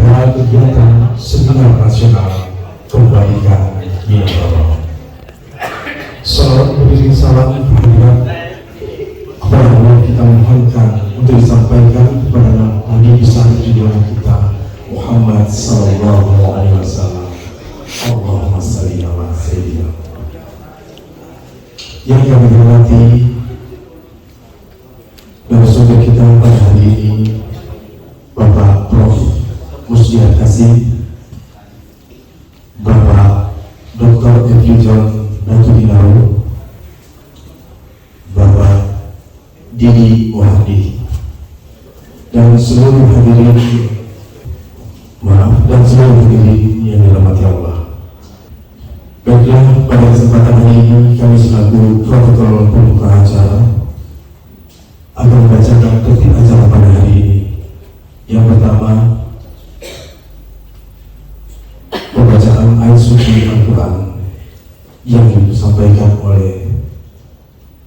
pada kegiatan seminar nasional kembalikan Minangkabau. Salawat beriring salam kehadiran kepada Allah kita mohonkan untuk disampaikan kepada Nabi besar junjungan kita Muhammad Sallallahu Alaihi Wasallam. Allahumma salli ala sayyidina. Yang kami hormati narasumber kita pada hari ini, Bapak Prof. Musdiar Kasih, Bapak Dr. Efyujon Natudinaro, Bapak Didi Muhardi, dan seluruh hadirin yang dirahmati Allah. Baiklah, pada kesempatan hari ini kami selaku protokol pembuka acara akan membacakan tertib acara pada hari ini. Yang pertama, pembacaan ayat suci Al-Quran yang disampaikan oleh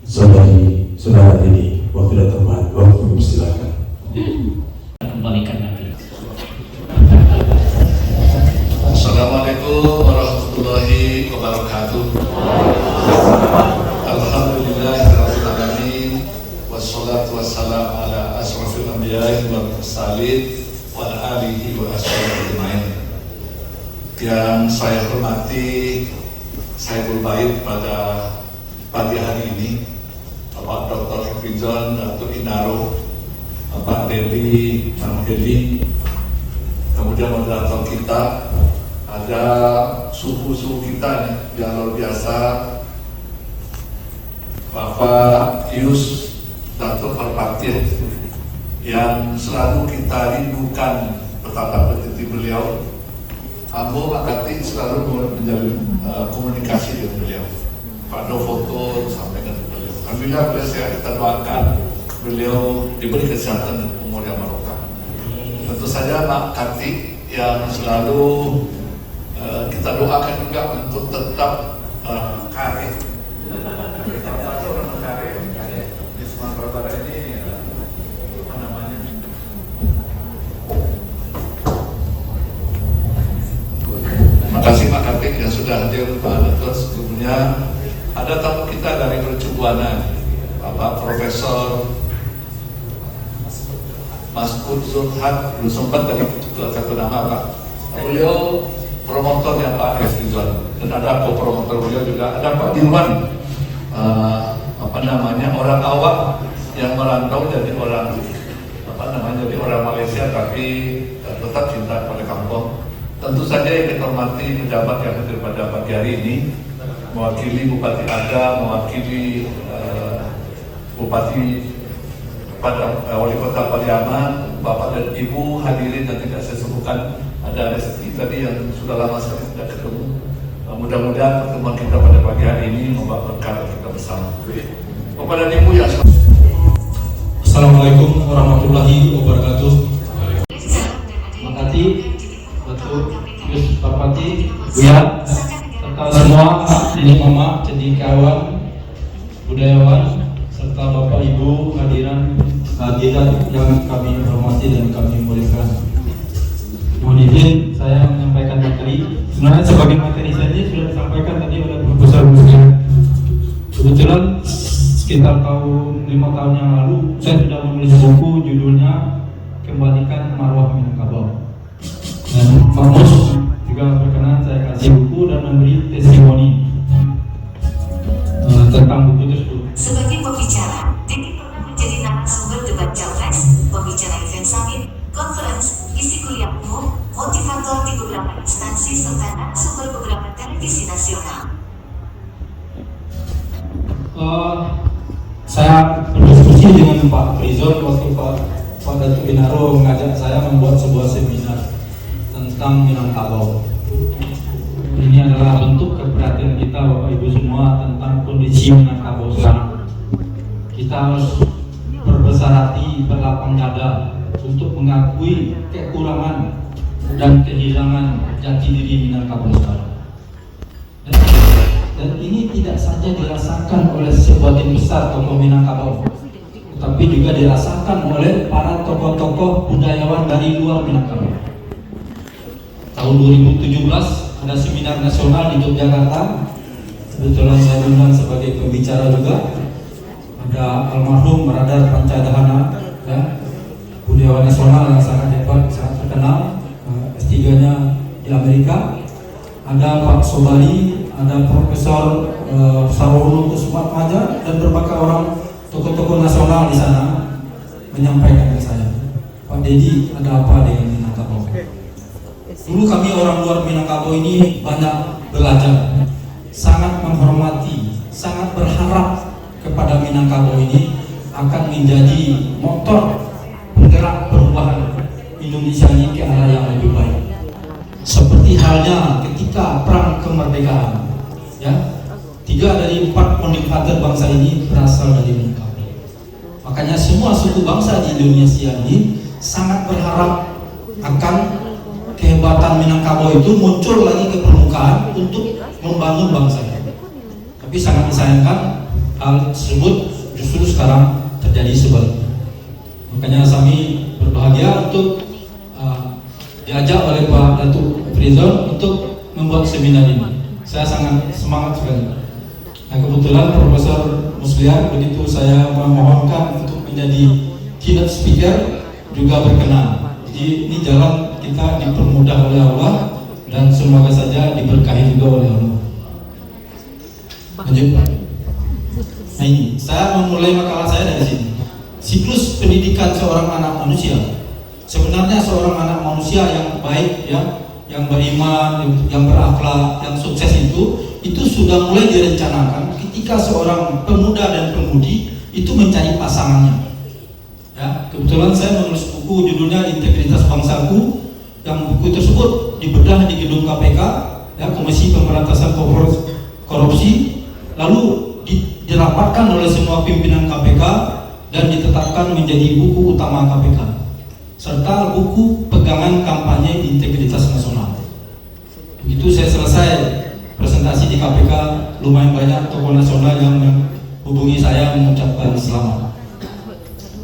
saudara ini. Waktu dan tempat, waktu silakan. Kembalikan lagi. Assalamualaikum warahmatullahi wabarakatuh. Alhamdulillahirabbil alamin, wassalatu wassalamu ala asrofil anbiya'i wal mursalin wa ala alihi wa ashabihi ajmain. Yang saya hormati, saya berbait pada pagi hari ini Bapak Dr. Efyujon Natudinaro, Bapak Dedi Manggedi, kemudian moderator kita, ada suhu-suhu kita nih yang luar biasa, Bapak Yus Datuk Parpatih, yang selalu kita rindukan betapa penting beliau. Ambo Makati selalu menjalin komunikasi dengan beliau. Pak Do foto sampai dengan beliau. Alhamdulillah beliau sehat, kita doakan beliau diberi kesehatan dan umur yang barokah. Tentu saja Mak Kati yang selalu kita doakan juga untuk tetap karir. Di Sumatera Barat ini apa namanya? Terima kasih Mak Kati yang sudah hadir Pak Terus. Kemudian ada tamu kita dari Mercu Buana, Bapak Profesor Mas Zulhad, belum sempat tadi satu nama Pak. Beliau promotornya Pak Efyujon, dan ada co-promotor beliau juga, ada Pak Dirwan, orang awam yang merantau jadi orang jadi orang Malaysia tapi tetap cinta pada kampung. Tentu saja yang kita hormati pejabat yang hadir pada pagi hari ini, mewakili Bupati Aga, mewakili Bupati pada Wali Kota Pariaman, Bapak dan Ibu hadirin yang tidak saya sebutkan, ada Resti tadi yang sudah lama sekali tidak ketemu. Mudah-mudahan pertemuan kita pada pagi hari ini membawa berkah kita bersama. Kepada Ibu ya. Assalamualaikum warahmatullahi wabarakatuh. Makasih Datuk Yus Parpati, Buya, serta semua ini mama, cendekiawan, budayawan, serta Bapak Ibu hadiran yang kami hormati dan kami muliakan. Mohon izin saya menyampaikan materi. Sebenarnya sebagai materi saja sudah disampaikan tadi oleh Profesor Musdiar. Kebetulan sekitar 5 tahun yang lalu saya sudah menulis buku judulnya Kembalikan Marwah Minangkabau. Dan Pak Mus juga berkenan saya kasih buku dan memberi testimoni tentang buku tersebut. Sebagai pembicara, Dedi pernah menjadi narasumber debat Capres, pembicara event summit, conference, isi kuliah umum, motivator di beberapa instansi serta narasumber beberapa televisi nasional. Saya berdiskusi dengan Pak Rizon waktu Pak Natudinaro mengajak saya membuat sebuah seminar tentang Minangkabau. Ini adalah bentuk keperhatian kita Bapak Ibu semua tentang kondisi Minangkabau sekarang. Kita harus berbesar hati, berlapang dada untuk mengakui kekurangan dan kehilangan jati diri Minangkabau sekarang. Dan ini tidak saja dirasakan oleh sebuah tim besar tokoh Minangkabau, tetapi juga dirasakan oleh para tokoh-tokoh budayawan dari luar Minangkabau. tahun 2017 ada seminar nasional di Yogyakarta. Kebetulan saya diundang sebagai pembicara juga. Ada almarhum Radar Pancadhana, ya, budayawan nasional yang sangat hebat, sangat terkenal, S3-nya di Amerika. Ada Pak Sobari, ada Profesor Sarono Kusmatmaja, dan berbagai orang tokoh-tokoh nasional di sana menyampaikan ke saya, Pak Dedi, ada apa dengan Minangkabau? Dulu kami orang luar Minangkabau ini banyak belajar, sangat menghormati, sangat berharap kepada Minangkabau ini akan menjadi motor penggerak perubahan Indonesia ini ke arah yang lebih baik. Seperti halnya ketika perang kemerdekaan, ya, 3 dari 4 kondikator bangsa ini berasal dari Minangkabau. Makanya semua suku bangsa di Indonesia ini sangat berharap akan kehebatan Minangkabau itu muncul lagi ke permukaan untuk membangun bangsa. Tapi sangat disayangkan hal tersebut justru sekarang terjadi sebaliknya. Makanya kami berbahagia untuk diajak oleh Pak Datuk Frizon untuk membuat seminar ini. Saya sangat semangat sekali. Nah, kebetulan Profesor Musliar begitu saya memohonkan untuk menjadi keynote speaker juga berkenan. Jadi ini jalan kita dipermudah oleh Allah dan semoga saja diberkahi juga oleh Allah. Lanjut Pak. Nah ini, saya memulai makalah saya dari sini. Siklus pendidikan seorang anak manusia. Sebenarnya seorang anak manusia yang baik, ya, yang beriman, yang berakhlak, yang sukses itu sudah mulai direncanakan ketika seorang pemuda dan pemudi itu mencari pasangannya. Ya, kebetulan saya menulis buku judulnya Integritas Bangsaku, yang buku tersebut dibedah di gedung KPK, ya, Komisi Pemberantasan Korupsi, lalu dirapatkan oleh semua pimpinan KPK dan ditetapkan menjadi buku utama KPK, serta buku pegangan kampanye integritas nasional. Begitu saya selesai presentasi di KPK, lumayan banyak tokoh nasional yang menghubungi saya mengucapkan selamat.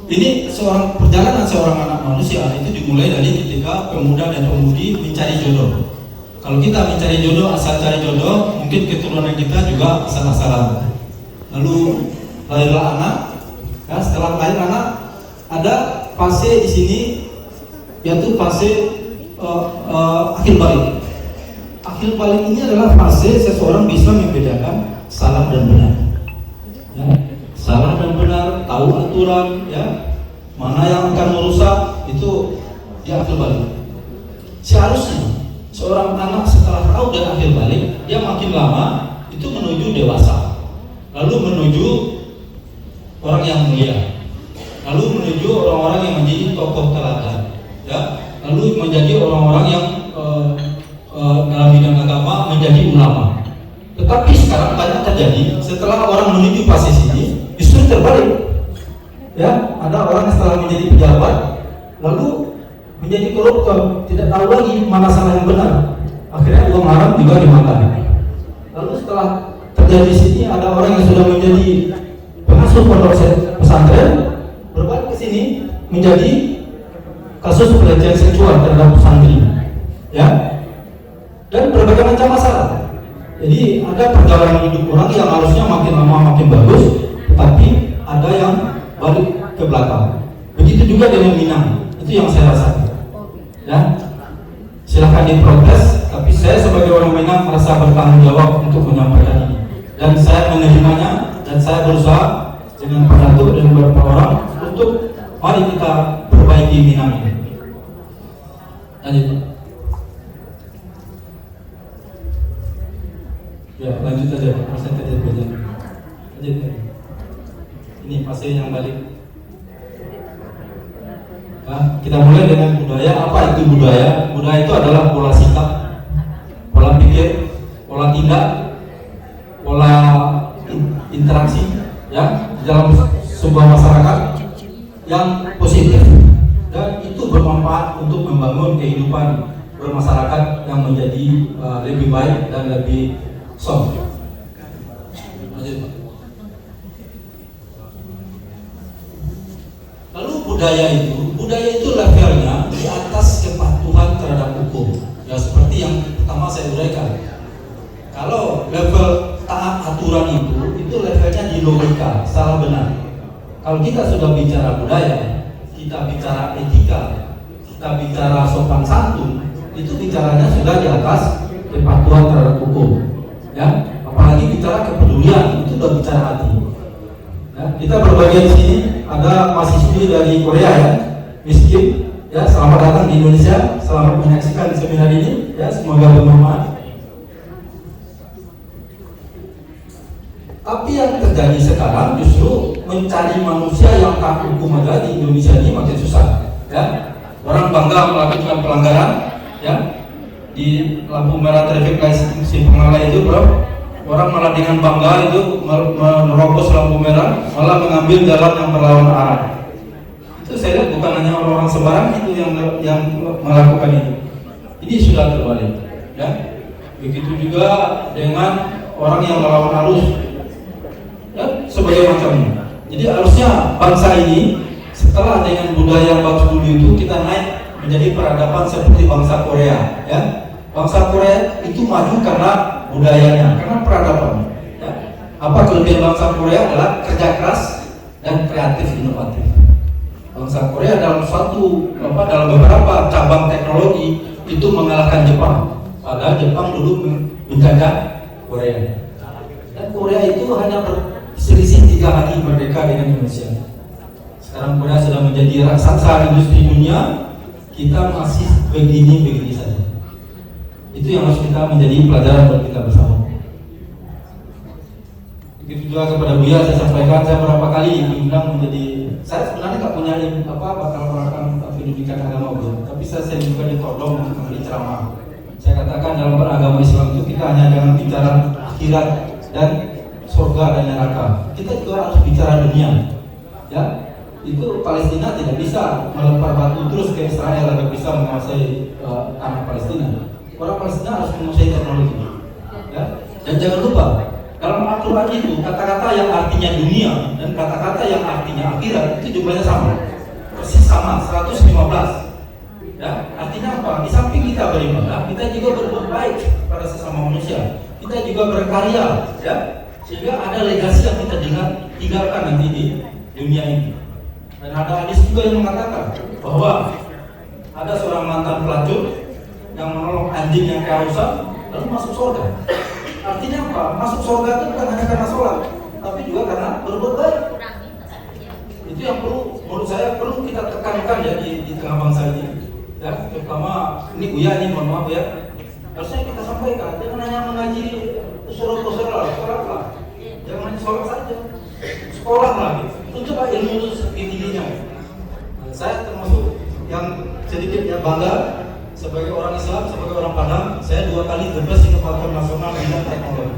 Ini perjalanan seorang anak manusia itu dimulai dari ketika pemuda dan pemudi mencari jodoh. Kalau kita mencari jodoh, asal cari jodoh, mungkin keturunan kita juga asal-asalan. Lalu lahirlah anak. Ya, setelah lahir anak, ada fase di sini, yaitu fase akhir balik. Akhir balik ini adalah fase seseorang bisa membedakan salah dan benar. Ya, salah dan benar, tahu aturan, ya, mana yang akan merusak, itu di akhir balik. Seharusnya seorang anak setelah tahu dan akhir balik, dia makin lama itu menuju dewasa, lalu menuju orang yang mulia, lalu menuju orang-orang yang menjadi tokoh teladan, ya, lalu menjadi orang-orang yang dalam bidang agama menjadi ulama. Tetapi sekarang banyak terjadi setelah orang menuju fase ini justru terbalik. Ya, ada orang yang setelah menjadi pejabat lalu menjadi koruptor, tidak tahu lagi mana salah yang benar. Akhirnya uang haram juga dimakan. Lalu setelah terjadi sini ada orang yang sudah menjadi pengasuh pondok pesantren berbalik ke sini menjadi kasus pelecehan seksual terhadap santri. Ya. Dan berbagai macam masalah. Jadi ada perjalanan hidup orang yang harusnya makin lama makin bagus, tetapi ada yang balik ke belakang. Begitu juga dengan Minang, itu yang saya rasakan. Ya, silahkan diprotes, tapi saya sebagai orang Minang merasa bertanggung jawab untuk menyampaikan ini, dan saya menerimanya, dan saya berusaha dengan Pak Datuk dan beberapa orang untuk mari kita perbaiki Minang ini. Lanjut. Ya, lanjut aja, persentase belajar. Lanjut. Ini fase yang balik. Nah, kita mulai dengan budaya. Apa itu budaya? Budaya itu adalah pola sikap, pola pikir, pola tindak, pola interaksi, ya, dalam sebuah masyarakat yang positif, dan itu bermanfaat untuk membangun kehidupan bermasyarakat yang menjadi lebih baik dan lebih soft. Lalu budaya itu levelnya di atas kepatuhan terhadap hukum. Ya, seperti saya uraikan. Kalau level taat aturan itu levelnya di logika, salah benar. Kalau kita sudah bicara budaya, kita bicara etika, kita bicara sopan santun, itu bicaranya sudah di atas kepatuhan terhadap hukum. Ya, apalagi bicara kepedulian, itu sudah bicara hati. Ya, kita berbahagia di sini ada mahasiswi dari Korea ya, miskin. Ya, selamat datang di Indonesia, selamat menyaksikan seminar ini. Ya, semoga bermanfaat. Tapi yang terjadi sekarang justru mencari manusia yang taat hukum aja di Indonesia ini makin susah. Ya, orang bangga melakukan pelanggaran, ya, di lampu merah traffic light si pengalah itu, bro. Orang malah dengan bangga itu menerobos lampu merah, malah mengambil jalan yang berlawanan arah. Itu saya lihat bukan hanya orang-orang sembarang itu yang melakukan itu. Ini sudah terbalik, ya. Begitu juga dengan orang yang melawan arus, ya, sebagai macamnya. Jadi harusnya bangsa ini setelah dengan budaya yang bagus dulu itu kita naik menjadi peradaban seperti bangsa Korea, ya. Bangsa Korea itu maju karena budayanya, karena peradaban. Ya. Apa kelebihan bangsa Korea adalah kerja keras dan kreatif inovatif. Bangsa Korea dalam beberapa cabang teknologi itu mengalahkan Jepang. Padahal Jepang dulu menjajah Korea. Dan Korea itu hanya berselisih 3 hari merdeka dengan Indonesia. Sekarang Korea sudah menjadi raksasa industri dunia, kita masih begini-begini saja. Itu yang harus kita menjadi pelajaran buat kita bersama. Begitu juga kepada Buya saya sampaikan, saya berapa kali diundang menjadi, saya sebenarnya nggak punya bakal melakukan pendidikan agama Buya, tapi saya juga ditodong untuk memberi ceramah. Saya katakan dalam beragama Islam itu kita hanya jangan bicara akhirat dan surga dan neraka. Kita juga harus bicara dunia. Ya, itu Palestina tidak bisa melempar batu terus ke Israel agar bisa menguasai tanah Palestina. Orang Palestina harus menguasai teknologi. Ya, dan jangan lupa dalam Al-Quran itu kata-kata yang artinya dunia dan kata-kata yang artinya akhirat itu jumlahnya sama, persis sama, 115. Ya, artinya apa? Di samping kita beribadah, kita juga berbuat baik pada sesama manusia. Kita juga berkarya, ya, sehingga ada legasi yang kita tinggalkan nanti di dunia ini. Dan ada hadis juga yang mengatakan bahwa ada seorang mantan pelacur yang menolong anjing yang kehausan lalu masuk surga. Artinya apa? Masuk surga itu bukan hanya karena sholat, tapi juga karena berbuat baik. Itu yang menurut saya perlu kita tekankan ya di tengah bangsa ini. Ya, terutama ini Buya ini, mohon maaf ya, harusnya kita sampaikan, jangan hanya mengaji usul-usul sholat, jangan hanya sholat saja, sekolah lagi, tunjuklah ilmu itu setinggi-tingginya. Saya termasuk yang sedikit ya bangga sebagai orang Islam, sebagai orang Padang, saya 2 kali bebas inovator nasional bidang teknologi.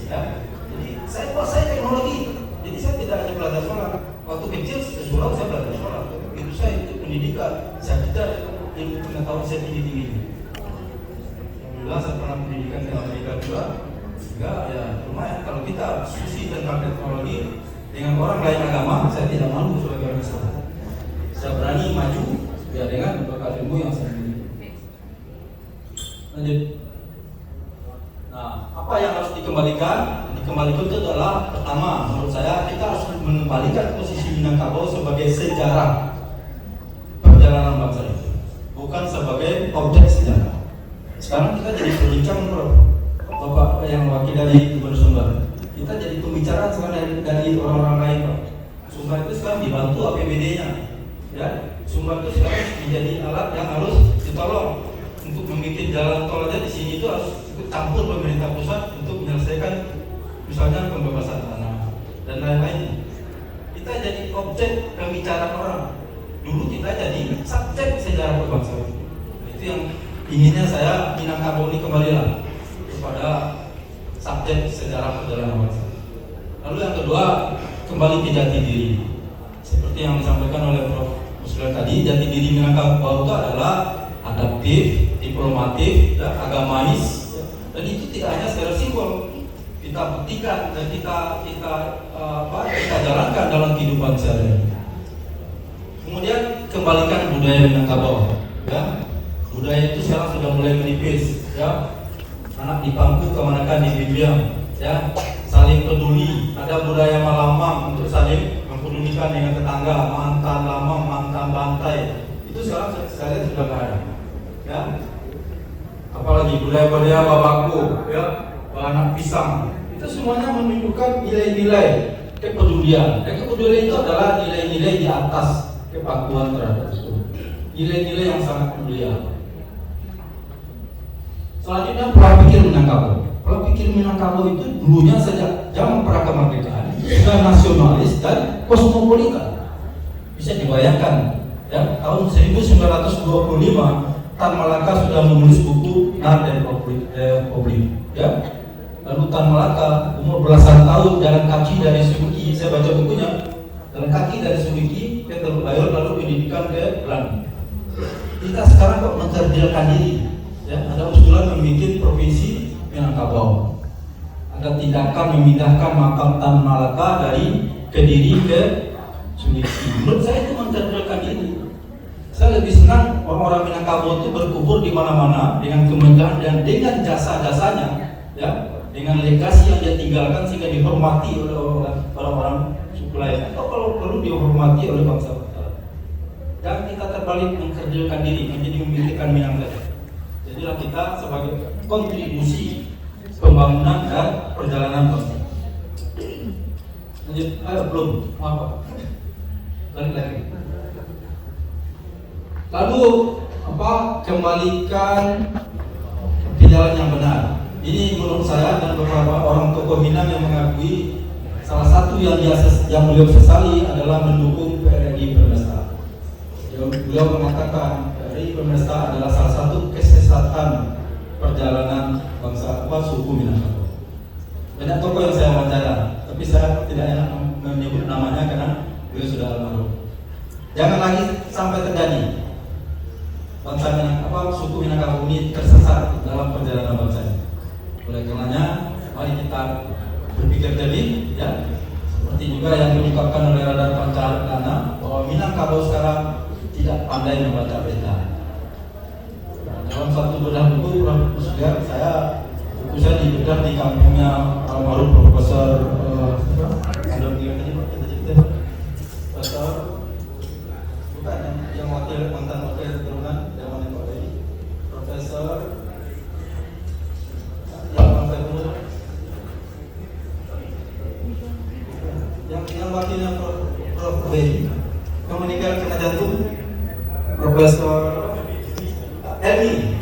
Ya, jadi saya kuasai teknologi, jadi saya tidak hanya belajar sholat. Waktu kecil sesuatu saya belajar sholat, itu saya itu pendidikan, saya tidak ilmu pengetahuan saya tinggi-tinggi. Alhamdulillah saya pernah pendidikan di Amerika juga, sehingga ya lumayan kalau kita diskusi tentang teknologi dengan orang lain agama, saya tidak malu sebagai orang Islam. Saya berani maju ya dengan bekal ilmu yang saya miliki. Lanjut. Nah, apa yang harus dikembalikan? Dikembalikan itu adalah pertama, menurut saya kita harus mengembalikan posisi Minangkabau sebagai sejarah perjalanan bangsa itu, bukan sebagai objek sejarah. Sekarang kita jadi berbincang, bro. Bapak yang wakil dari Gubernur Sumbar, kita jadi pembicaraan sekarang dari orang-orang lain, Pak. Sumbar itu sekarang dibantu APBD-nya, ya. Sumbar itu sekarang menjadi alat yang harus ditolong untuk membuat jalan tol aja di sini itu harus ikut campur pemerintah pusat untuk menyelesaikan misalnya pembebasan tanah dan lain-lain. Kita jadi objek pembicaraan orang. Dulu kita jadi subjek sejarah berbangsa. Itu yang inginnya saya Minangkabau ini kembalilah kepada subjek sejarah perjalanan bangsa. Lalu yang kedua, kembali ke jati diri. Seperti yang disampaikan oleh Prof. Muslim tadi, jati diri Minangkabau itu adalah adaptif, diplomatif, dan agamais, dan itu tidak hanya secara simbol, kita buktikan dan kita jalankan dalam kehidupan sehari-hari. Kemudian kembalikan budaya Minangkabau, ya. Budaya itu sekarang sudah mulai menipis, ya. anak di pangku kemenakan dibimbing, ya, saling peduli, ada budaya malamang untuk saling mempedulikan dengan tetangga, mantan lamang, mantan bantai, itu sekarang sekalian sudah nggak ada, ya. Apalagi budaya-budaya babaku, ya, anak pisang, itu semuanya menunjukkan nilai-nilai kepedulian. Dan kepedulian itu adalah nilai-nilai di atas kepatuhan terhadap itu, nilai-nilai yang sangat mulia. Selanjutnya pola pikir Minangkabau. Pola pikir Minangkabau itu dulunya sejak zaman prakemerdekaan sudah nasionalis dan kosmopolitan. Bisa dibayangkan, ya, tahun 1925 Tan Malaka sudah menulis buku Nar dan Republik, ya. Lalu Tan Malaka umur belasan tahun jalan kaki dari Suiki, saya baca bukunya, jalan kaki dari Suiki ke Teluk Bayur lalu pendidikan ke Belanda. Kita sekarang kok mencerdilkan diri, ya, ada usulan membuat provinsi Minangkabau. Ada tindakan memindahkan makam Tan Malaka dari Kediri ke Suiki. Menurut saya itu mencerdilkan diri. Saya lebih senang orang-orang Minangkabau itu berkubur di mana-mana dengan kemegahan dan dengan jasa-jasanya, ya, dengan legasi yang dia tinggalkan sehingga dihormati oleh orang-orang suku lain atau kalau perlu dihormati oleh bangsa kita. Dan kita terbalik mencerdilkan diri menjadi memikirkan Minangkabau. Jadilah kita sebagai kontribusi pembangunan dan perjalanan bangsa. Lanjut, belum apa? Balik lagi. Lalu kembalikan ke jalan yang benar. Ini menurut saya dan beberapa orang tokoh Minang yang mengakui salah satu yang beliau sesali adalah mendukung PRRI Permesta. Beliau mengatakan PRRI Permesta adalah salah satu kesesatan perjalanan bangsa suku Minangkabau. Banyak tokoh yang saya wawancara, tapi saya tidak enak menyebut namanya karena beliau sudah almarhum. Jangan lagi sampai terjadi bangsa suku Minangkabau ini tersesat dalam perjalanan bangsa. Oleh karenanya, mari kita berpikir jernih, ya. Seperti juga yang diungkapkan oleh Radar Pancadana bahwa Minangkabau sekarang tidak pandai membaca peta. Dalam satu bedah buku, saya dibedah di kampungnya almarhum Profesor yang mantan wakil keturunan zaman Pak Bedi, Profesor yang wakilnya Prof. Bedi yang meninggal kena jantung, Profesor Elmi.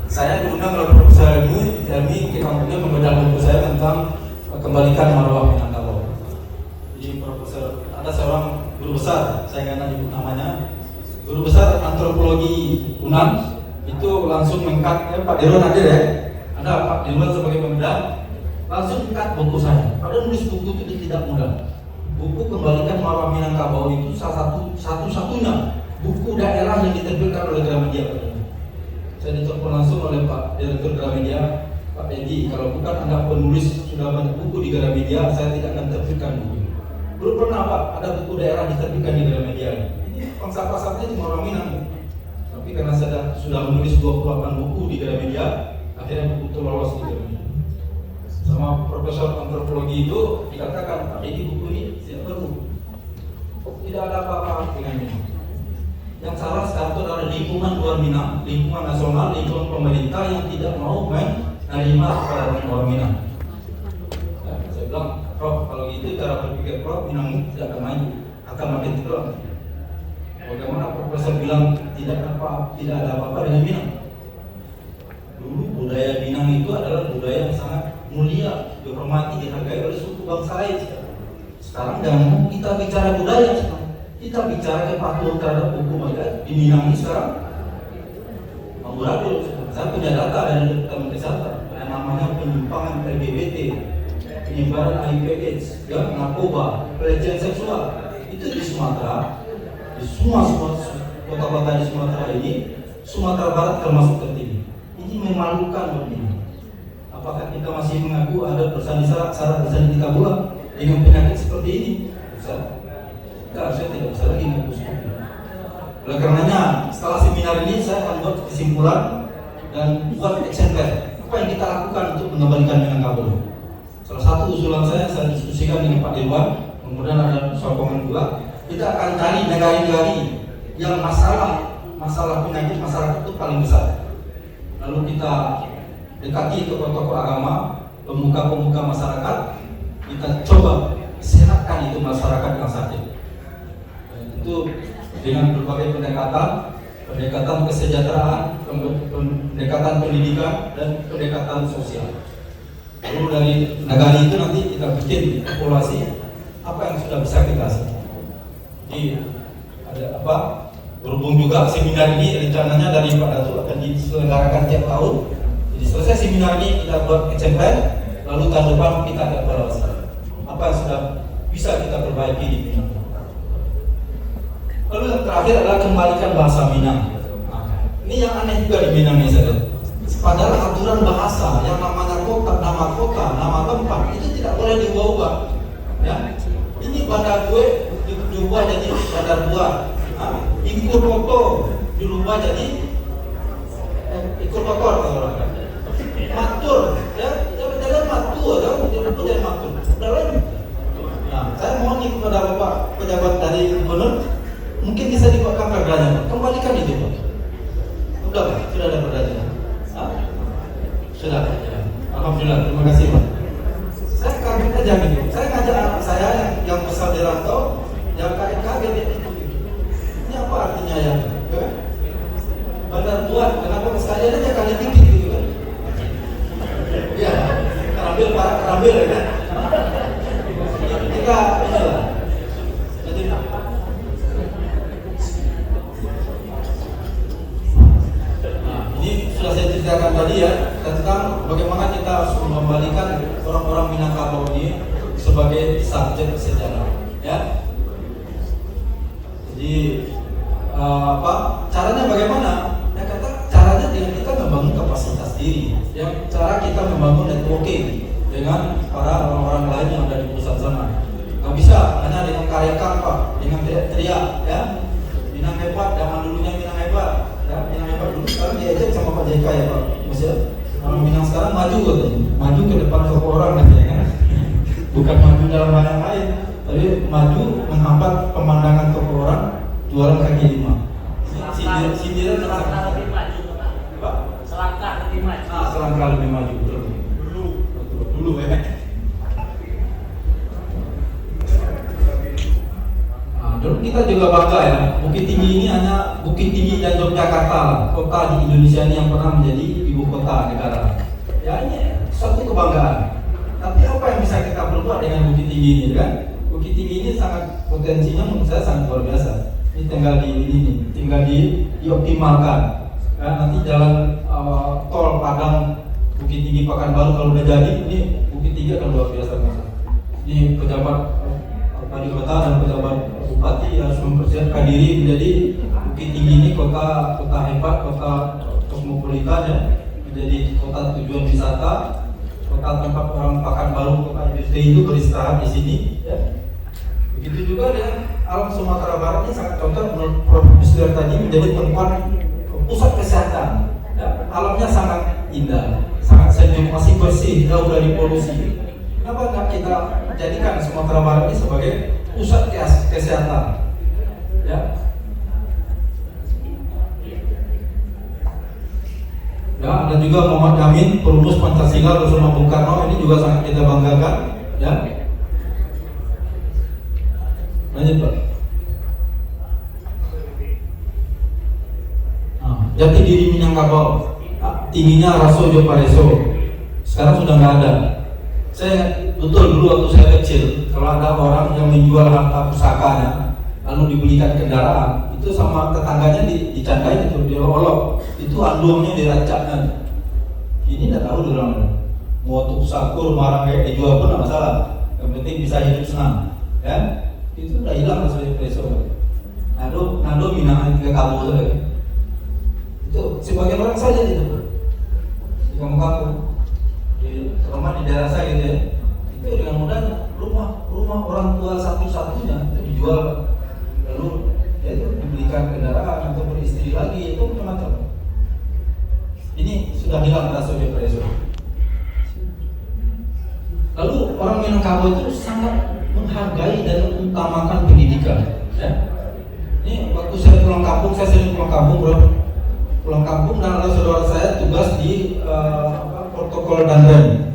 Saya diundang oleh Profesor Elmi ke kampungnya membedah buku saya tentang kembalikan marwah Minangkabau. Jadi Profesor, ada seorang guru besar, saya nggak nyebut namanya, guru besar antropologi UNAN itu langsung mengkat, Pak Dirwan hadir, ya, ada Pak Dirwan sebagai pembedah, langsung mengkat buku saya. Padahal nulis buku itu tidak mudah. Buku Kembalikan Marwah Minangkabau itu satu-satunya buku daerah yang diterbitkan oleh Gramedia. Saya ditelepon langsung oleh Pak Direktur Gramedia, Pak Edi, kalau bukan Anda penulis sudah banyak buku di Gramedia, saya tidak akan terbitkan buku. Belum pernah Pak, ada buku daerah diterbitkan di Gramedia. Ini pangsa pasarnya cuma orang Minang. Tapi karena saya sudah menulis 28 buku di Gramedia, akhirnya buku itu lolos di Gramedia. Sama Profesor Antropologi itu dikatakan, Pak Edi, buku ini tidak perlu. Tidak ada apa-apa dengan ini. Yang salah sekarang itu adalah lingkungan luar Minang, lingkungan nasional, lingkungan pemerintah yang tidak mau menerima kepada orang Minang. Ya, saya bilang, Prof, kalau gitu cara berpikir Prof, Minang tidak akan maju, akan makin turun. Bagaimana Profesor bilang tidak ada apa-apa dengan Minang? Dulu budaya Minang itu adalah budaya yang sangat mulia, dihormati, dihargai oleh suku bangsa lain. Sekarang jangan kita bicara budaya, kita bicara kepatuhan terhadap hukum aja. Di Minang ini sekarang amburadul. Saya punya data dari Departemen Kesehatan yang namanya penyimpangan LGBT, penyebaran HIV/AIDS, ya, narkoba, pelecehan seksual. Itu di Sumatera, di semua kota-kota di Sumatera ini, Sumatera Barat termasuk tertinggi. Ini memalukan begini. Apakah kita masih mengaku ada perusahaan syarat bisa kita buat dengan penyakit seperti ini? Saya tidak bisa lagi mengusul. Oleh karenanya, setelah seminar ini saya akan buat kesimpulan dan buat action plan. Apa yang kita lakukan untuk mengembalikan Minangkabau? Salah satu usulan saya diskusikan dengan Pak Dirwan, kemudian ada sokongan juga. Kita akan cari negara-negara yang masalah penyakit masyarakat itu paling besar. Lalu kita dekati tokoh-tokoh agama, pemuka-pemuka masyarakat, kita coba sehatkan itu masyarakat yang sakit. Itu dengan berbagai pendekatan kesejahteraan, pendekatan pendidikan, dan pendekatan sosial. Lalu dari negara itu nanti kita bikin evaluasi apa yang sudah bisa kita hasilkan. Jadi ada apa? Berhubung juga seminar ini rencananya dari Pak Datuk akan diselenggarakan tiap tahun. Jadi selesai seminar ini kita buat exemplar, lalu tahun depan kita akan evaluasi apa yang sudah bisa kita perbaiki di Minang. Lalu yang terakhir adalah kembalikan bahasa Minang. Ini yang aneh juga di Minang ini saja. Padahal aturan bahasa yang namanya kota, nama tempat itu tidak boleh diubah-ubah. Ya, ini bandar gue diubah jadi bandar buah. Ikur kotor dirubah jadi ikur kotor kalau orang. Matur, ya, jangan matur, jangan matur. Nah, saya mohon nih kepada Bapak pejabat dari gubernur, mungkin bisa dibuatkan perdanya, kembalikan itu Pak. Sudah ada perdanya. Sudah. Ya. Alhamdulillah, terima kasih Pak. Saya kaget aja gitu. Saya ngajak anak saya yang besar di rantau, yang kaget itu. Ini apa artinya ya? Bandar buat, kenapa sekalian aja kali dikit gitu kan? Ya, kerambil ya kan? Kita inilah. Jadi, ini sudah saya ceritakan tadi ya tentang bagaimana kita harus mengembalikan orang-orang Minangkabau ini sebagai subjek sejarah. Ya. Jadi caranya bagaimana? Ya kata caranya dengan kita membangun kapasitas diri. Yang cara kita membangun networking dengan para orang-orang lain yang ada di pusat sana. Gak bisa hanya dengan karyakan Pak, dengan teriak-teriak ya. Minang hebat, jangan dulunya Minang hebat. Ya, Minang hebat dulu sekarang diajak sama Pak JK ya Pak. Maksudnya orang Minang sekarang maju katanya. Maju ke depan toko orang katanya kan. Bukan maju dalam hal yang lain, tapi maju menghambat pemandangan toko orang jualan kaki lima. Sindiran selangkah lebih maju Pak. Selangkah lebih maju. Selangkah lebih maju betul. Dulu ya. Dulu kita juga bangga ya. Bukit Tinggi ini hanya Bukit Tinggi dan Yogyakarta, kota di Indonesia ini yang pernah menjadi ibu kota negara. Ya ini suatu kebanggaan. Tapi apa yang bisa kita perbuat dengan Bukit Tinggi ini kan? Bukit Tinggi ini sangat potensinya menurut saya sangat luar biasa. Ini tinggal dioptimalkan. Ya, nanti jalan tol Padang Bukit Tinggi Pekanbaru kalau udah jadi, ini Bukit Tinggi akan luar biasa. Ini pejabat wali kota dan pejabat bupati harus mempersiapkan diri menjadi Bukit Tinggi ini kota hebat, kota kosmopolitan ya, menjadi kota tujuan wisata, kota tempat orang Pekanbaru, kota industri itu beristirahat di sini. Ya. Begitu juga dengan alam Sumatera Barat ini sangat contoh menurut Prof. Yusril tadi menjadi tempat pusat kesehatan. Ya. Alamnya sangat indah, sangat sejuk, masih bersih, jauh dari polusi. Kenapa nggak kita jadikan Sumatera Barat ini sebagai pusat kesehatan? Ya. Ya, ada juga Muhammad Yamin, perumus Pancasila Rasulullah Bung Karno, ini juga sangat kita banggakan. Ya. Lanjut Pak. Jati diri Minangkabau, tingginya Raso Jopareso, sekarang sudah nggak ada. Saya betul dulu waktu saya kecil, kalau ada orang yang menjual harta pusakanya lalu dibelikan kendaraan, itu sama tetangganya dicandai itu, diolok-olok, itu andongnya diracakkan. Ini tidak tahu dulu orang mau untuk sakur marang kayak dijual pun tidak masalah, yang penting bisa hidup senang, ya. Itu sudah hilang sebagai preso. Nado Minang ke Kabul saja. Itu sebagian orang saja itu di kampung-kampung. Terutama di daerah saya gitu ya, itu dengan mudahnya rumah orang tua satu-satunya itu dijual, lalu ya itu dibelikan kendaraan atau beristri lagi, itu macam-macam. Ini sudah hilang rasa depresi. Lalu orang Minangkabau itu sangat menghargai dan mengutamakan pendidikan. Ya. Ini waktu saya pulang kampung, saya sering pulang kampung bro. Pulang kampung dan ada saudara saya tugas di protokol Dandan.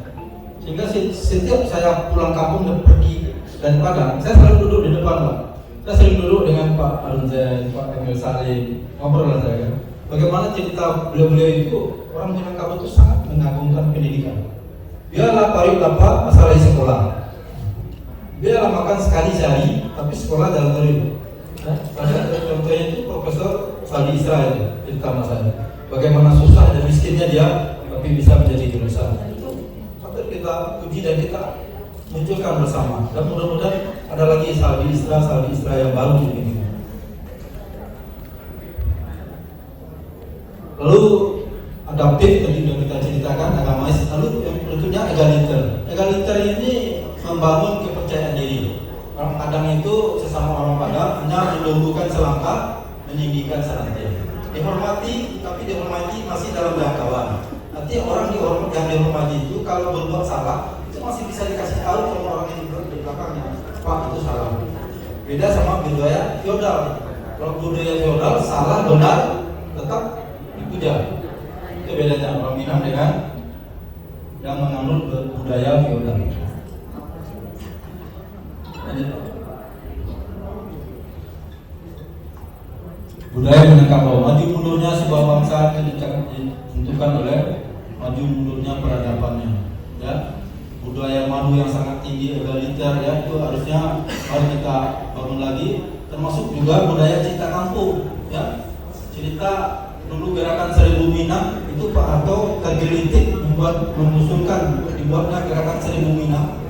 Sehingga setiap saya pulang kampung dan pergi dan Padang, saya selalu duduk di depan Pak. Saya sering duduk dengan Pak Arunzen, Pak Emil Salim, ngobrol saya kan. Bagaimana cerita beliau-beliau itu, orang Minangkabau itu sangat mengagungkan pendidikan. Biarlah pariu dapat masalah sekolah. Biarlah makan sekali sehari, tapi sekolah dalam pariu. Contohnya itu Profesor Saldi Israel cerita saya. Bagaimana susah dan miskinnya dia, tapi bisa menjadi jurusan. Itu patut kita puji dan kita munculkan bersama. Dan mudah-mudahan ada lagi Saldi Israel yang baru di sini. Lalu adaptif tadi sudah kita ceritakan, agamais. Lalu yang berikutnya egaliter. Egaliter ini membangun kepercayaan diri. Orang Padang itu sesama orang Padang hanya mendahulukan selangkah, meninggikan selantia. Dihormati, tapi dihormati masih dalam jangkauan. Nanti orang yang dihormati itu kalau berbuat salah, itu masih bisa dikasih tahu sama orang yang di belakangnya. Pak, itu salah. Beda sama budaya feodal. Kalau budaya feodal salah benar tetap dipuja. Itu bedanya orang Minang dengan yang menganut budaya feodal. Budaya Minangkabau, maju mundurnya sebuah bangsa itu ditentukan oleh maju mundurnya peradabannya. Ya, budaya madu yang sangat tinggi, egaliter, ya itu harusnya harus kita bangun lagi. Termasuk juga budaya cinta kampung. Ya, cerita dulu gerakan 1000 Minang itu Pak Harto tergelitik mengusulkan dibuatnya gerakan 1000 Minang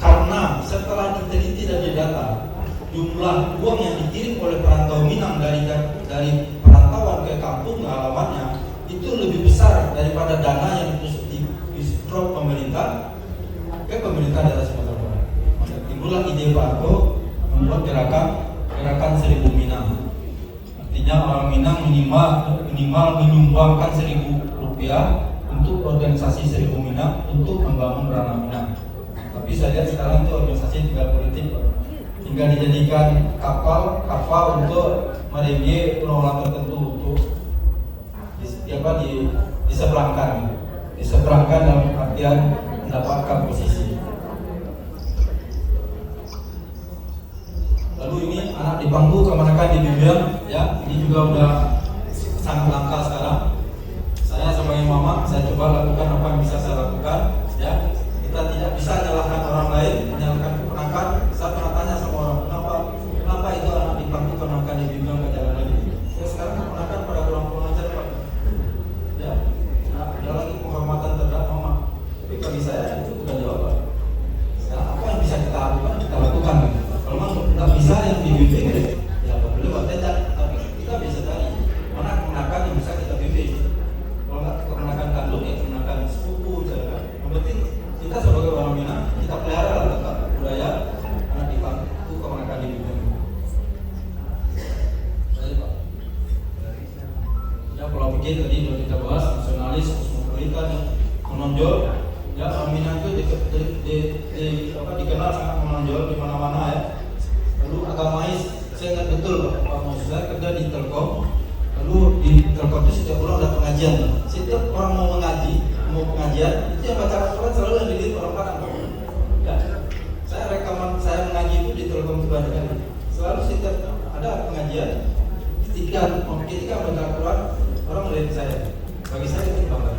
karena setelah diteliti dan didata jumlah uang yang dikirim oleh perantau Minang dari perantauan ke kampung halamannya itu lebih besar daripada dana yang di-drop pemerintah ke pemerintah daerah Sumatera Barat. Maka timbullah ide Pak Harto membuat gerakan 1000 Minang. Artinya orang Minang minimal menyumbangkan Rp1.000 untuk organisasi 1000 Minang untuk membangun Rana Minang. Tapi saya lihat sekarang itu organisasi tinggal politik, tinggal dijadikan kapal untuk merengge pengelola tertentu untuk diseberangkan dalam artian mendapatkan posisi. Lalu ini anak di bangku kemanakan di Bimbel, ya ini juga udah sangat langka sekarang. Saya sebagai mama, saya coba lakukan apa yang bisa saya lakukan, ya. Kita tidak bisa menyalahkan orang lain, menyalahkan keponakan. Saya pernah tanya sama orang, kenapa itu anak di bangku keponakan di Bimbel nggak jalan lagi? Ya sekarang keponakan pada pulang aja Pak. Ya, ada lagi penghormatan terhadap mama. Tapi bagi saya itu bukan jawaban. Sekarang apa yang bisa kita lakukan, kita lakukan. Kalau memang nggak bisa yang dibimbing, ya boleh buat tenda. Tapi kita bisa cari mana keponakan yang bisa kita bimbing. Kalau nggak keponakan kandung, ya keponakan sepupu, misalkan. Yang penting kita sebagai orang Minang, kita pelihara tetap budaya anak di bangku keponakan dibimbing. Baik Pak. Ya pola pikir tadi sudah kita bahas, nasionalis, kosmopolitan, menonjol. Ya orang Minang itu dikenal sangat menonjol di mana-mana ya. Lalu agamais, saya ingat betul Pak Maksud saya kerja di Telkom. Lalu di Telkom itu setiap bulan ada pengajian. Setiap orang mau pengajian, itu yang baca Al-Quran selalu yang dilihat orang Padang. Ya, saya rekaman saya mengaji itu di Telkom itu banyak kali. Selalu setiap ada pengajian, ketika baca Al-Quran, orang melihat saya. Bagi saya itu bangga.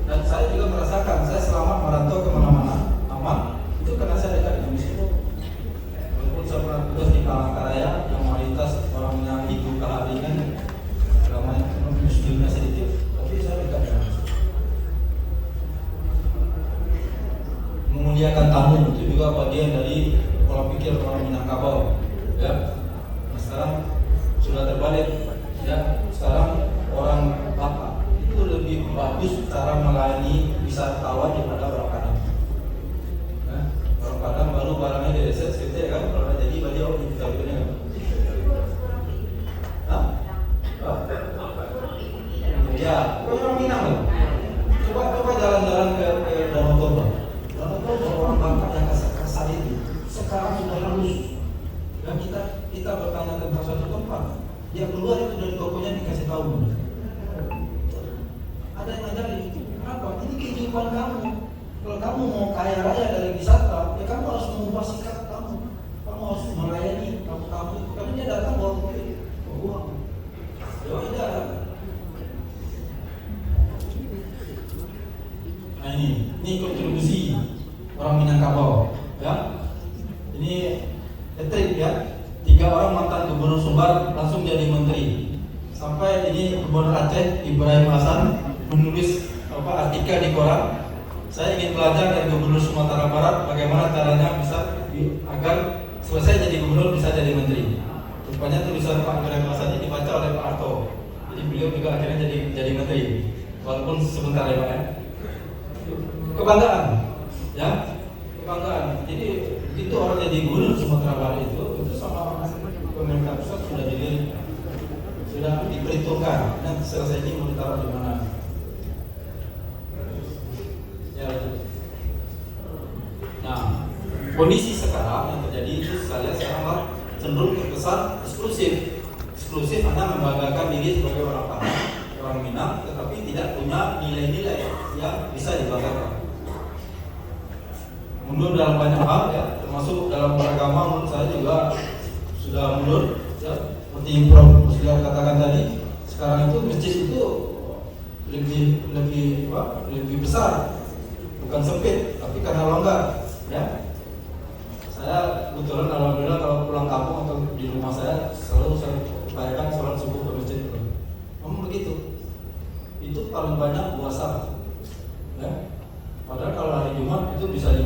Dan saya juga merasakan, saya selama merantau kemana-mana aman, itu karena saya dekat dengan muslim. Walaupun saya pernah tugas di Palangkaraya yang mayoritas orang yang hidup keharian agama muslimnya sedikit, tapi saya dekat dengan muslim. Memuliakan tamu itu juga bagian dari pola pikir orang Minangkabau. Ya, nah, sekarang sudah terbalik. Ya, sekarang orang Batak itu lebih bagus cara melayani wisatawan daripada orang Padang. Nah, orang Padang baru barangnya di reset gitu ya kan, kalau jadi beliau di Filipina kan. Nah, oke, Ya, orang Minang loh. Coba jalan-jalan ke Danau Toba. Danau Toba orang Batak yang kasar itu sekarang sudah halus. Dan kita bertanya tentang suatu tempat, dia keluar itu dari tokonya dikasih tahu. Ada yang ngajarin, kenapa? Ini kehidupan kamu. Kalau kamu mau kaya raya dari wisata, ya kamu harus mengubah sikap kamu. Kamu harus melayani kamu itu. Karena dia datang bawa uang. Ya tidak. Nah ini kontribusi orang Minangkabau, ya. Ini trik ya. 3 orang mantan gubernur Sumbar langsung jadi menteri. Sampai ini Gubernur Aceh Ibrahim Hasan menulis artikel di koran. Saya ingin belajar dari Gubernur Sumatera Barat bagaimana caranya bisa agar selesai jadi gubernur bisa jadi menteri. Rupanya tulisan Pak Ibrahim Hasan ini dibaca oleh Pak Arto. Jadi beliau juga akhirnya jadi menteri, walaupun sebentar ya Pak ya. Kebanggaan, ya kebanggaan. Jadi begitu orang jadi gubernur Sumatera Barat itu sama pemerintah pusat sudah diperhitungkan. Nanti selesai ini mau ditaruh di mana? Ya. Nah, kondisi sekarang yang terjadi itu saya sekarang cenderung terkesan eksklusif hanya membanggakan diri sebagai orang Padang, orang Minang, tetapi tidak punya nilai-nilai yang bisa dibanggakan. Mundur dalam banyak hal ya, termasuk dalam beragama menurut saya juga sudah mundur ya. Seperti yang Prof. Musliar katakan tadi, sekarang itu masjid itu lebih besar, bukan sempit, tapi karena longgar ya. Saya kebetulan alhamdulillah kalau pulang kampung atau di rumah saya selalu saya upayakan sholat subuh ke masjid. Memang begitu. Itu paling banyak puasa ya. Padahal kalau hari Jumat itu bisa 15.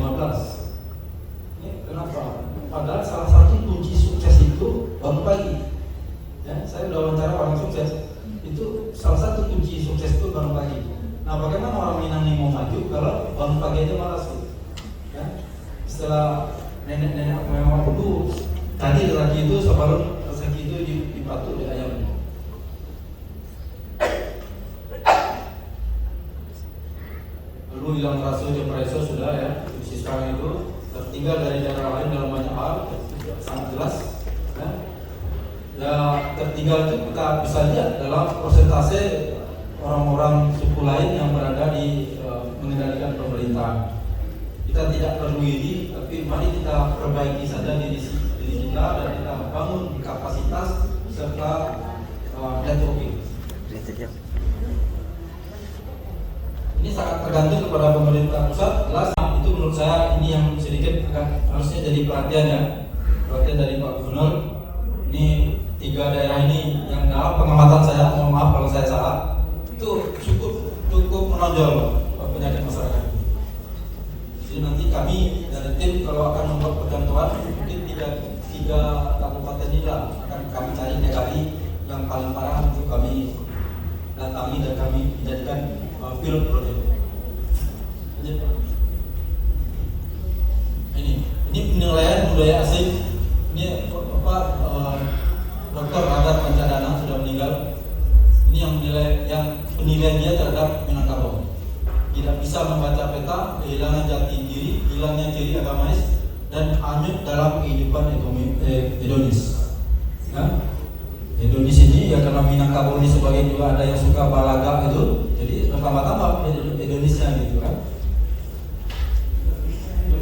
Ini kenapa? Padahal salah satu kunci sukses itu bangun pagi. Ya, saya udah wawancara orang sukses. Itu salah satu kunci sukses itu bangun pagi. Nah, bagaimana orang Minang ini mau maju kalau bangun pagi aja malas? Ya, setelah nenek-nenek memang dulu tadi lagi itu sebelum rezeki itu dipatuk di ayam. Dulu hilang rasul di Preso sudah ya, di sekarang itu tertinggal dari daerah lain dalam banyak hal sangat jelas ya. Ya tertinggal itu kita bisa lihat dalam persentase orang-orang suku lain yang berada di mengendalikan pemerintahan. Kita tidak perlu ini, tapi mari kita perbaiki saja diri kita dan kita bangun kapasitas serta networking. Ini sangat tergantung kepada pemerintah pusat. Jelas itu menurut saya ini yang sedikit harusnya jadi perhatian ya, perhatian dari Pak Gubernur. Ini 3 daerah ini yang dalam pengamatan saya, mohon maaf kalau saya salah, itu cukup menonjol penyakit masyarakat. Jadi nanti kami dari tim kalau akan membuat percontohan mungkin 3 kabupaten ini lah akan kami cari TKI yang paling parah untuk kami datangi dan kami jadikan pilot project. Ini penilaian budaya asing. Ini Dr. Radar Pancadana sudah meninggal. Ini yang penilaian dia terhadap Minangkabau. Tidak bisa membaca peta, kehilangan jati diri, hilangnya ciri agamais, dan hanyut dalam kehidupan hedonis. Ya? Hedonis ini ya karena Minangkabau ini sebagai juga ada yang suka balaga itu, jadi tambah-tambah hedonisnya gitu kan.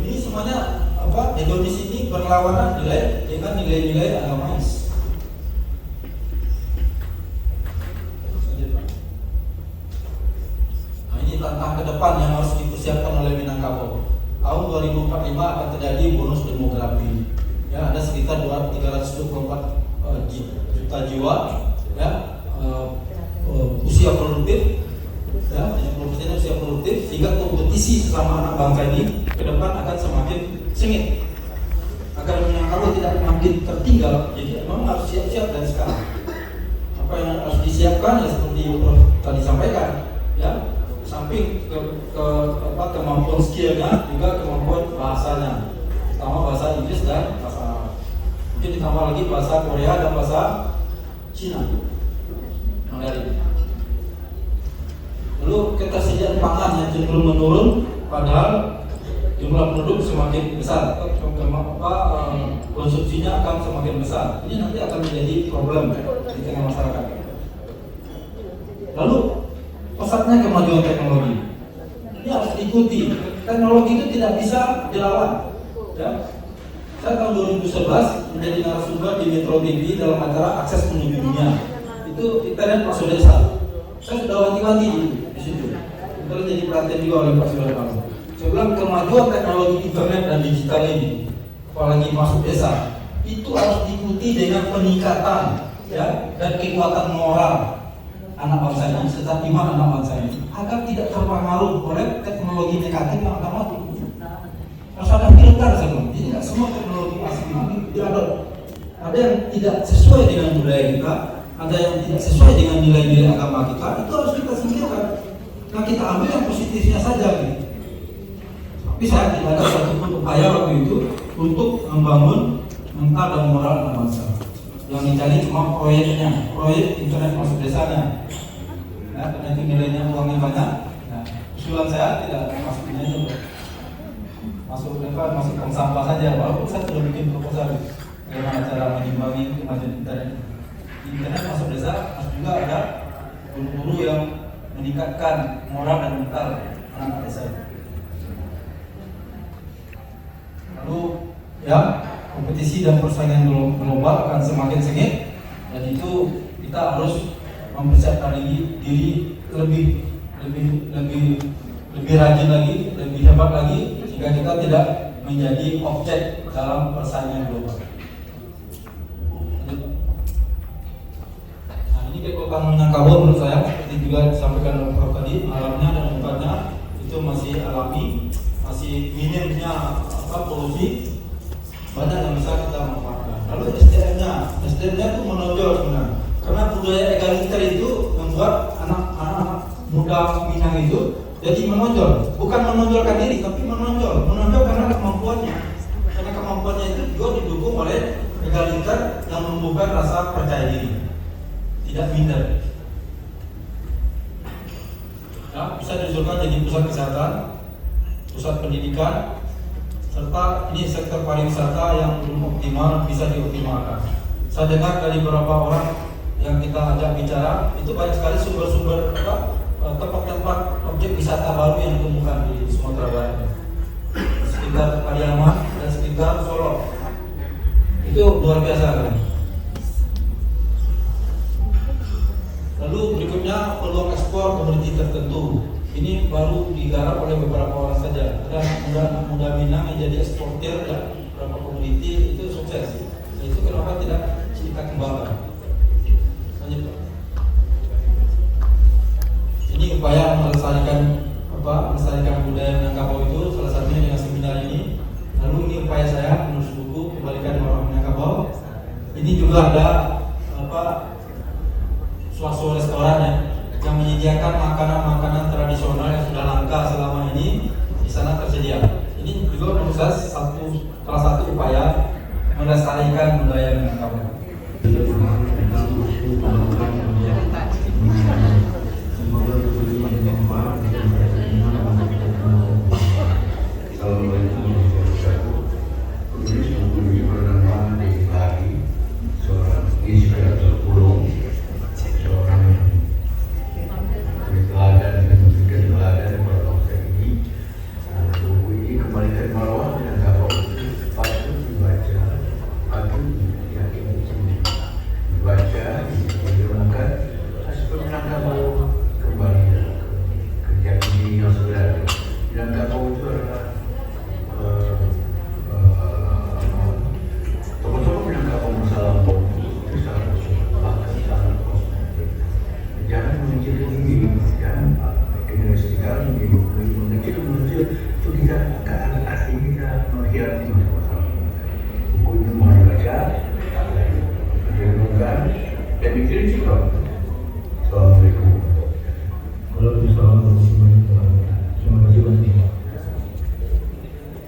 Ini semuanya hedonis ini berlawanan dengan nilai-nilai agamais. Nah ini tantangan ke depan yang harus dipersiapkan oleh Minangkabau. Tahun 2045 akan terjadi bonus demografi. Ya ada sekitar 324 juta jiwa ya usia produktif ya 70% usia produktif, sehingga kompetisi sesama anak bangsa ini ke depan akan semakin sengit. Agar Minangkabau tidak makin tertinggal, jadi memang harus siap-siap dari sekarang. Apa yang harus disiapkan ya seperti Prof tadi sampaikan ya, samping kemampuan skillnya juga kemampuan bahasanya, terutama bahasa Inggris dan bahasa Arab. Mungkin ditambah lagi bahasa Korea dan bahasa Cina, Mandarin. untuk ketersediaan pangan yang cenderung menurun, padahal jumlah penduduk semakin besar, konsumsinya akan semakin besar. Ini nanti akan menjadi problem di tengah masyarakat. Lalu pesatnya kemajuan teknologi ini harus diikuti. Teknologi itu tidak bisa dilawan. Ya. Saya tahun 2011 menjadi narasumber di Metro TV dalam acara Akses Menuju Dunia. Itu internet masuk desa. Saya sudah wanti-wanti di situ. Terus jadi perhatian juga oleh Pak Surya. Saya bilang kemajuan teknologi internet dan digital ini, apalagi masuk desa, itu harus diikuti dengan peningkatan ya dan kekuatan moral anak bangsa ini, serta iman anak bangsa ini, agar tidak terpengaruh oleh teknologi negatif yang akan mati. Harus ada filter sebelum. Jadi tidak semua teknologi asing ini diadopsi. Ada yang tidak sesuai dengan budaya kita, ada yang tidak sesuai dengan nilai-nilai agama kita, itu harus kita singkirkan. Nah, kita ambil yang positifnya saja gitu. Tapi saya tidak ada satupun upaya waktu itu untuk membangun mental dan moral anak bangsa. Yang dicari cuma proyeknya, proyek internet masuk desanya. Nah, karena itu nilainya uangnya banyak. Nah, usulan saya tidak masuk itu, masuk tong sampah saja. Walaupun saya sudah bikin proposal bagaimana cara mengimbangi kemajuan internet. Internet masuk desa harus juga ada guru-guru yang meningkatkan moral dan mental anak desa. Lalu ya, kompetisi dan persaingan global akan semakin sengit, dan itu kita harus mempersiapkan diri lebih rajin lagi, lebih hebat lagi, sehingga kita tidak menjadi objek dalam persaingan global. Nah, ini kekuatan Minangkabau menurut saya, seperti juga disampaikan oleh Prof tadi, alamnya dan tempatnya itu masih alami, masih minimnya polusi, banyak yang bisa kita manfaatkan. Lalu SDM-nya itu menonjol sebenarnya, karena budaya egaliter itu membuat anak-anak muda Minang itu jadi menonjol, bukan menonjolkan diri, tapi menonjol karena kemampuannya. Karena kemampuannya itu juga didukung oleh egaliter yang menumbuhkan rasa percaya diri, tidak minder. Ya, bisa diusulkan jadi pusat kesehatan, pusat pendidikan, serta ini sektor pariwisata yang belum optimal bisa dioptimalkan. Saya dengar dari beberapa orang yang kita ajak bicara, itu banyak sekali sumber-sumber tempat-tempat objek wisata baru yang ditemukan di Sumatera Barat, sekitar Pariaman dan sekitar Solo. Itu luar biasa kan. Lalu berikutnya peluang ekspor komoditi tertentu. Ini baru digarap oleh beberapa orang saja. Ada muda Minang yang jadi eksportir ya, beberapa komoditi itu sukses. Nah, itu kenapa tidak kita kembangkan? Lanjut. Ini upaya melestarikan budaya Minangkabau itu salah satunya dengan seminar ini. Lalu ini upaya saya menulis buku Kembalikan Orang Minangkabau. Ini juga ada suatu restoran ya, yang menyediakan makanan-makanan tradisional yang sudah langka selama ini di sana tersedia. Ini juga menurut saya salah satu upaya melestarikan budaya Minangkabau.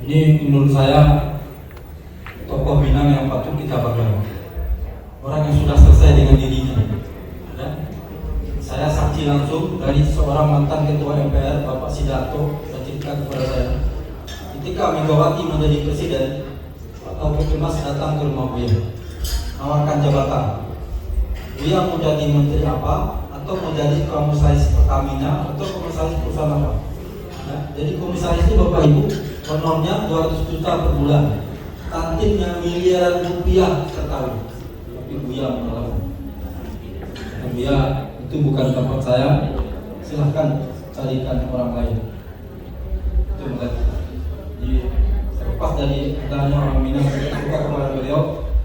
Ini menurut saya tokoh Minang yang patut kita banggakan, orang yang sudah selesai dengan dirinya. Dan saya saksi langsung dari seorang seorang mantan ketua MPR, Bapak Sidarto, menceritakan kepada saya, ketika Megawati menjadi presiden, Pak Taufik Kemas datang ke rumah Buya, menawarkan jabatan. Buya mau jadi menteri apa, atau mau jadi komisaris Pertamina, atau komisaris perusahaan apa. Nah, jadi komisaris itu Bapak Ibu, honornya 200 juta per bulan, kantinnya miliaran rupiah per tahun. Tapi Buya menolak. Buya, itu bukan tempat saya, silahkan carikan orang lain. Itu mereka. Jadi terlepas dari adanya orang Minang yang suka kepada beliau,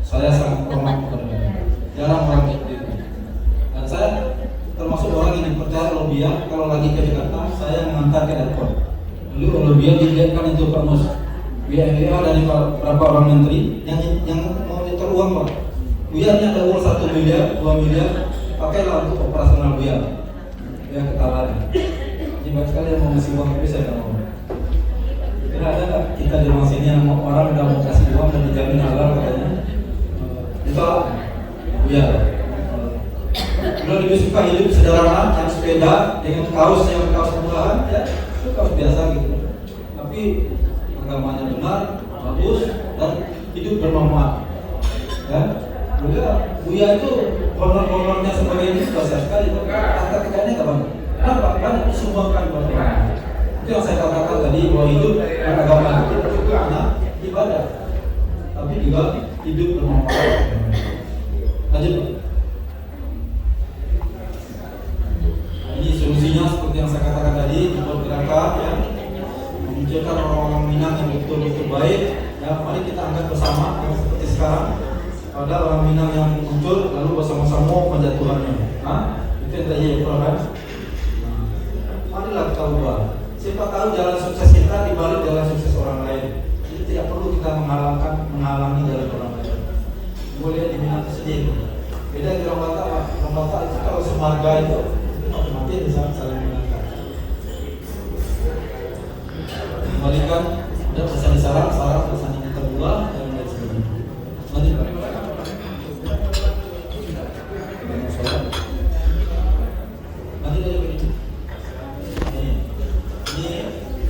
saya sangat hormat kepada beliau. Jarang orang seperti itu. Dan saya termasuk orang yang percaya kalau Buya kalau lagi ke Jakarta, saya mengantar ke airport. Lalu kalau Buya dilihatkan itu Pak Mus, Buya dari beberapa orang menteri yang mau nyetor uang Pak. Buya ini ada uang 1 miliar, 2 miliar, pakailah untuk operasional Buya. Buya ketawa. Jadi banyak sekali yang mau ngasih uang, tapi saya nggak mau. Kira ada nggak kita di rumah sini yang orang udah mau kasih uang dan dijamin halal katanya? Ditolak. Buya. Beliau lebih suka hidup sederhana, yang sepeda dengan kaos murahan, ya itu kaos biasa gitu. Tapi agamanya benar, bagus, dan hidup bermanfaat. Ya. Buya itu honor-honornya sebagai ini besar sekali. Harta kekayaannya nggak banyak. Kenapa? Banyak disumbangkan buat orang. Itu yang saya katakan tadi bahwa hidup beragama itu juga hanya ibadah, tapi juga hidup bermanfaat. Lanjut Pak. Ini solusinya seperti yang saya katakan tadi, dibuat gerakan ya, memunculkan orang-orang Minang yang betul-betul baik. Ya, mari kita angkat bersama seperti sekarang. Ada orang Minang yang muncul lalu bersama-sama menjatuhannya. Itu yang tadi ya kan. Marilah kita ubah. Siapa tahu jalan sukses kita dibalik jalan sukses orang lain. Jadi tidak perlu kita menghalangi jalan orang lain. Boleh di Minang sendiri. Beda di orang Batak, Pak. Orang Batak itu kalau semarga itu otomatis bisa saling mengangkat. Kembalikan, udah pesan sarang pesan yang terbuka dan lain sebagainya. Nanti Pak. Nanti dari ini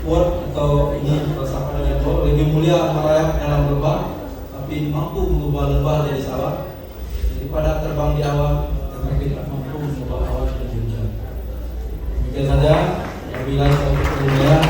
word atau ini falsafah dari Allah, lebih mulia merayap dalam lebah, tapi mampu mengubah lebah dari sawah daripada terbang di awan tetapi tidak mampu mengubah awan menjadi hujan. Demikian saja. Wabillahi taufiq wal hidayah.